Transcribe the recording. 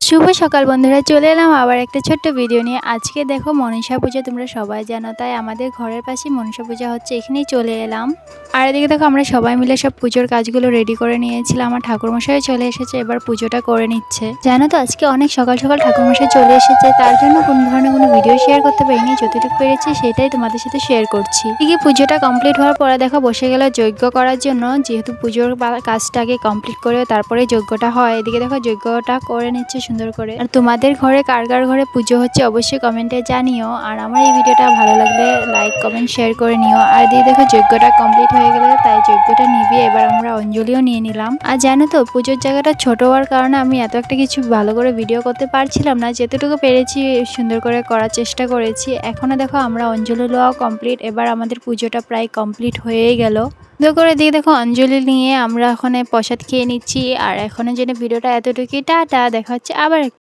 শুভ সকাল বন্ধুরা, চলে এলাম আবার একটা ছোট্ট ভিডিও নিয়ে। আজকে দেখো মনসা পূজা, তোমরা সবাই জানো, তাই আমাদের ঘরের পাশে মনসা পূজা হচ্ছে, এখানেই চলে এলাম। আর এদিকে দেখো আমরা সবাই মিলে সব পুজোর কাজগুলো রেডি করে নিয়েছিলাম। আমার ঠাকুরমশাই চলে এসেছে, এবার পুজোটা করে নিচ্ছে। জানো তো আজকে অনেক সকাল সকাল ঠাকুরমশাই চলে এসেছে, তার জন্য কোনো ধরনের কোনো ভিডিও শেয়ার করতে পারিনি। যতটুকু পেরেছি সেটাই তোমাদের সাথে শেয়ার করছি। এদিকে পুজোটা কমপ্লিট হওয়ার পরে দেখো বসে গেল যজ্ঞ করার জন্য, যেহেতু পুজোর কাজটাকে কমপ্লিট করে তারপরে যজ্ঞটা হয়। এদিকে দেখো যজ্ঞটা করে নিচ্ছে সুন্দর করে। আর তোমাদের ঘরে কার কার ঘরে পুজো হচ্ছে অবশ্যই কমেন্টে জানিও। আর আমার এই ভিডিওটা ভালো লাগলে লাইক কমেন্ট শেয়ার করে নিও। আর দিয়ে দেখো যজ্ঞটা কমপ্লিট হয়ে গেলে তাই যজ্ঞটা নিবিয়ে এবার আমরা অঞ্জলিও নিয়ে নিলাম। আর জানো তো পুজোর জায়গাটা ছোট হওয়ার কারণে আমি এত একটা কিছু ভালো করে ভিডিও করতে পারছিলাম না, যেতটুকু পেরেছি সুন্দর করে করার চেষ্টা করেছি। এখনো দেখো আমরা অঞ্জলি লওয়া কমপ্লিট, এবার আমাদের পুজোটা প্রায় কমপ্লিট হয়েই গেল। করে দিয়ে দেখো অঞ্জলি নিয়ে আমরা ওখানে প্রসাদ খেয়ে নিচ্ছি। আর এখনের জন্য ভিডিওটা এতটুকুই, টাটা, দেখা হচ্ছে আবার।